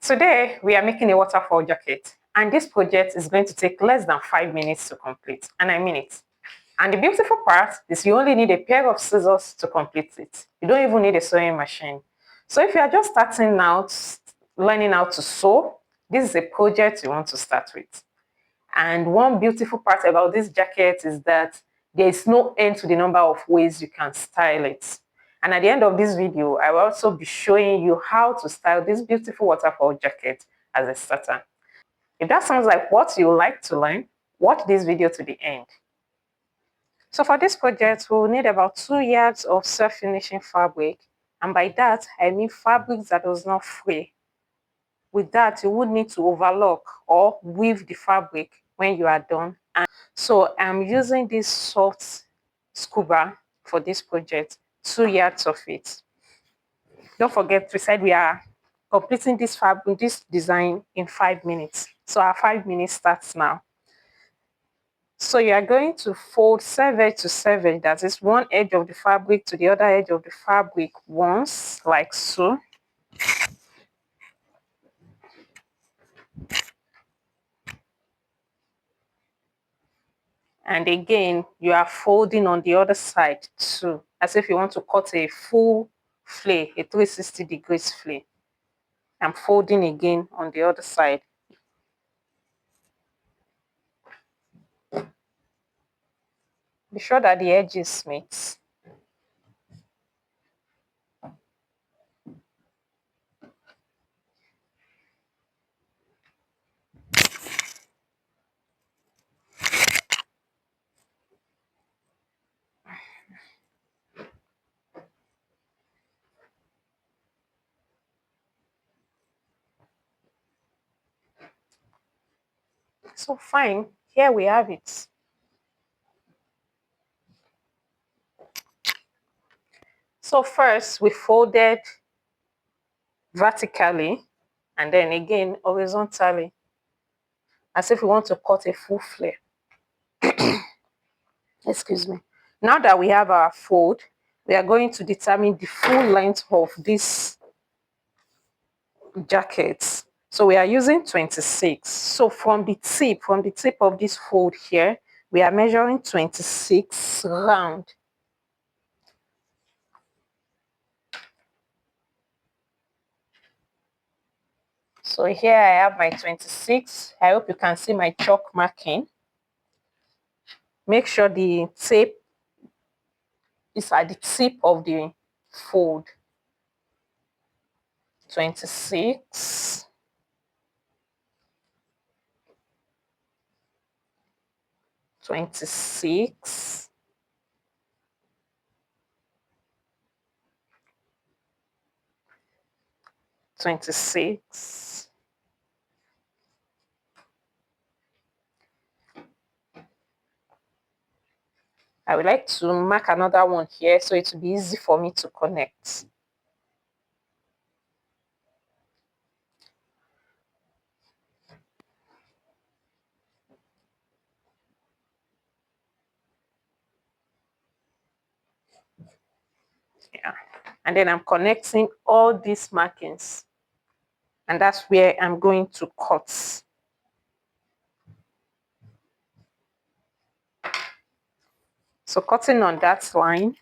Today, we are making a waterfall jacket, and this project is going to take less than 5 minutes to complete, and I mean it. And the beautiful part is you only need a pair of scissors to complete it. You don't even need a sewing machine. So if you are just starting out, learning how to sew, this is a project you want to start with. And one beautiful part about this jacket is that there is no end to the number of ways you can style it. And at the end of this video, I will also be showing you how to style this beautiful waterfall jacket as a starter. If that sounds like what you like to learn, watch this video to the end. So for this project, we'll need about 2 yards of self-finishing fabric. And by that, I mean fabric that does not fray. With that, you would need to overlock or weave the fabric when you are done. And so I'm using this soft scuba for this project, 2 yards of it. Don't forget, we said we are completing this fabric, this design in 5 minutes. So our 5 minutes starts now. So you are going to fold selvedge to selvedge, that is one edge of the fabric to the other edge of the fabric once, like so. And again, you are folding on the other side too, as if you want to cut a full flay, a 360 degrees flay. I'm folding again on the other side. Be sure that the edges meet. So fine, here we have it. So first we folded vertically and then again horizontally, as if we want to cut a full flare. Excuse me. Now that we have our fold, we are going to determine the full length of this jacket. So we are using 26. So from the tip of this fold here, we are measuring 26 round. So here I have my 26. I hope you can see my chalk marking. Make sure the tape is at the tip of the fold. 26. 26. 26. I would like to mark another one here so it will be easy for me to connect. Yeah. And then I'm connecting all these markings. And that's where I'm going to cut. So cutting on that line.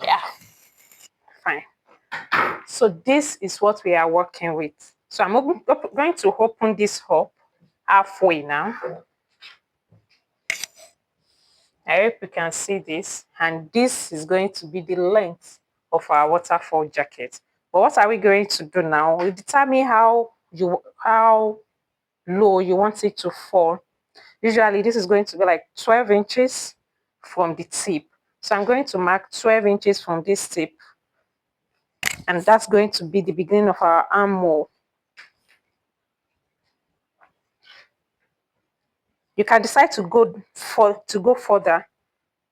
Yeah, fine. So this is what we are working with. So I'm going to open this up halfway now. I hope you can see this. And this is going to be the length of our waterfall jacket. But what are we going to do now? We determine how low you want it to fall. Usually this is going to be like 12 inches from the tip. So I'm going to mark 12 inches from this tip. And that's going to be the beginning of our armhole. You can decide to go further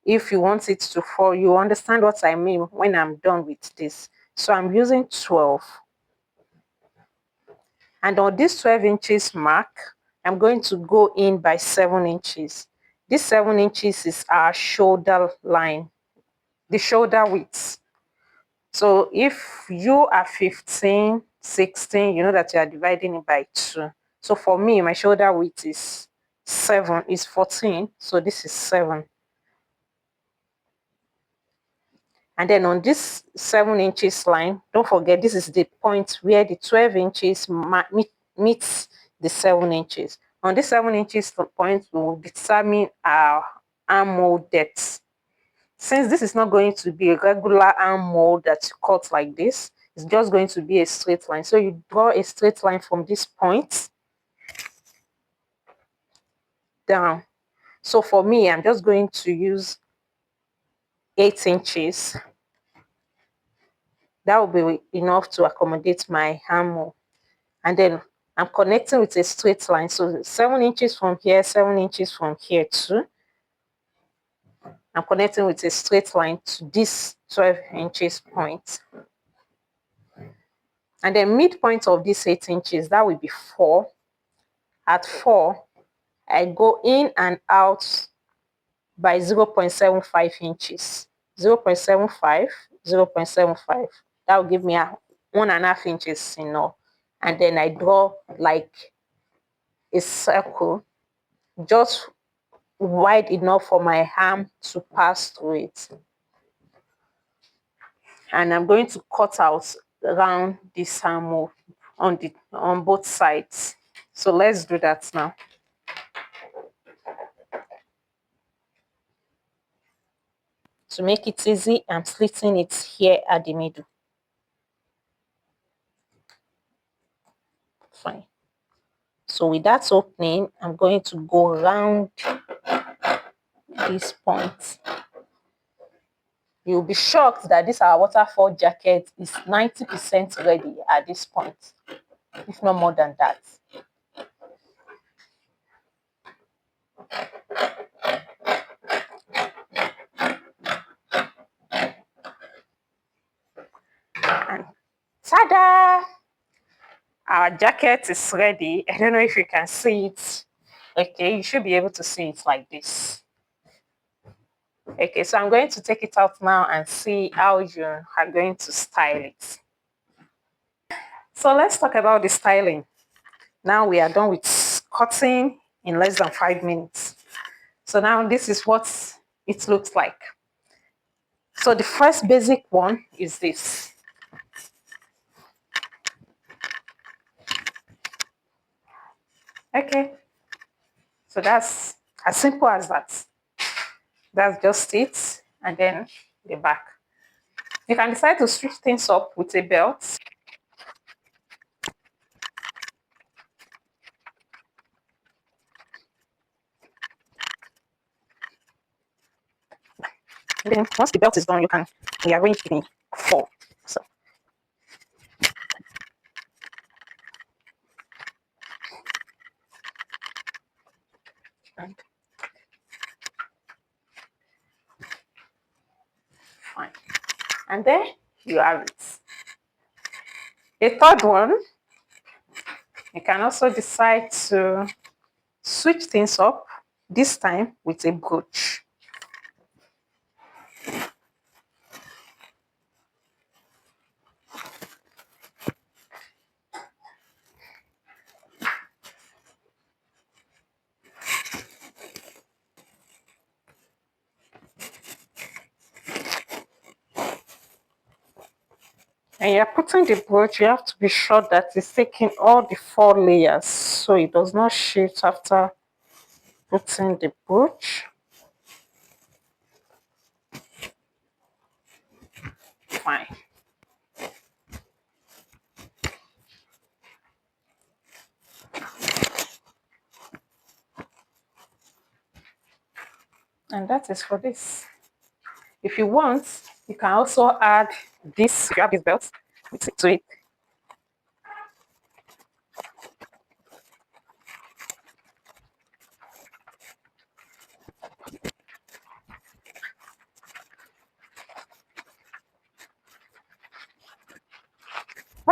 if you want it to fall. You understand what I mean when I'm done with this. So I'm using 12. And on this 12 inches mark, I'm going to go in by 7 inches. This 7 inches is our shoulder line, the shoulder width. So if you are 15, 16, you know that you are dividing it by 2. So for me, my shoulder width is 14. So this is 7. And then on this 7 inches line, don't forget this is the point where the 12 inches meets the 7 inches. On this 7 inches point, we will determine our armhole depth. Since this is not going to be a regular armhole that you cut like this, it's just going to be a straight line. So you draw a straight line from this point down. So for me, I'm just going to use 8 inches. That will be enough to accommodate my armhole. And then I'm connecting with a straight line. So 7 inches from here, 7 inches from here too. I'm connecting with a straight line to this 12 inches point. And then midpoint of this 8 inches, that will be 4. At 4, I go in and out by 0.75 inches. 0.75, 0.75. That will give me a 1.5 inches, And then I draw like a circle just wide enough for my arm to pass through it. And I'm going to cut out around this armhole on both sides. So let's do that now. To make it easy, I'm slitting it here at the middle. Fine. So with that opening, I'm going to go around this point. You'll be shocked that this our waterfall jacket is 90% ready at this point, if not more than that. And ta-da! Our jacket is ready. I don't know if you can see it. Okay, you should be able to see it like this. Okay, so I'm going to take it out now and see how you are going to style it. So let's talk about the styling. Now we are done with cutting in less than 5 minutes. So now this is what it looks like. So the first basic one is this. Okay, so that's as simple as that. That's just it, and then the back. You can decide to switch things up with a belt. And then once the belt is done, you can rearrange the 4. So and fine. And there you have it. A third one, you can also decide to switch things up, this time with a brooch. And you're putting the brooch, you have to be sure that it's taking all the 4 layers so it does not shift after putting the brooch. Fine. And that is for this. If you want, you can also add this, if you have this belt, to it.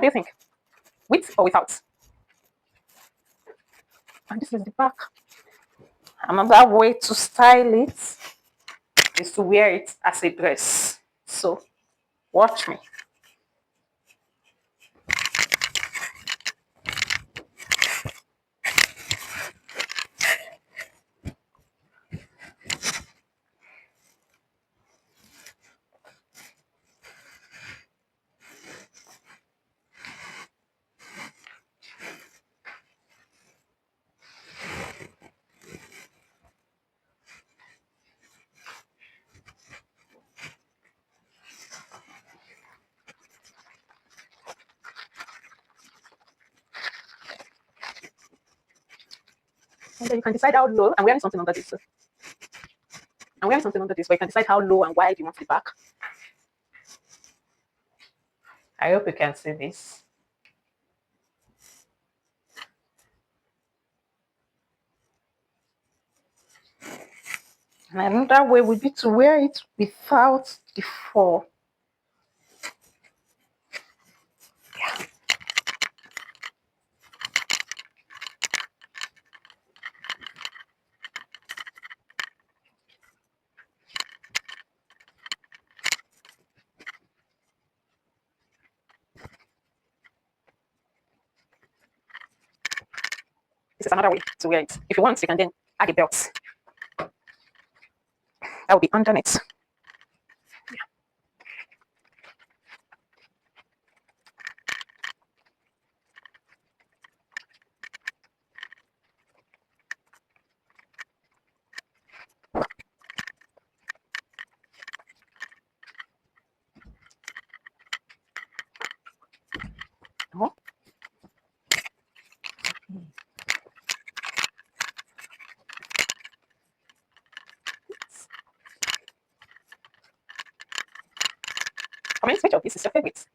do you think? With or without? And this is the back. Another way to style it is to wear it as a dress. So watch me. And then you can decide how low. I'm wearing something under this. I'm wearing something under this, but you can decide how low and wide you want the back. I hope you can see this. And another way would be to wear it without the fall. This is another way to wear it. If you want, you can then add a belt. That will be underneath. Oh. Comment which of this is your favorite.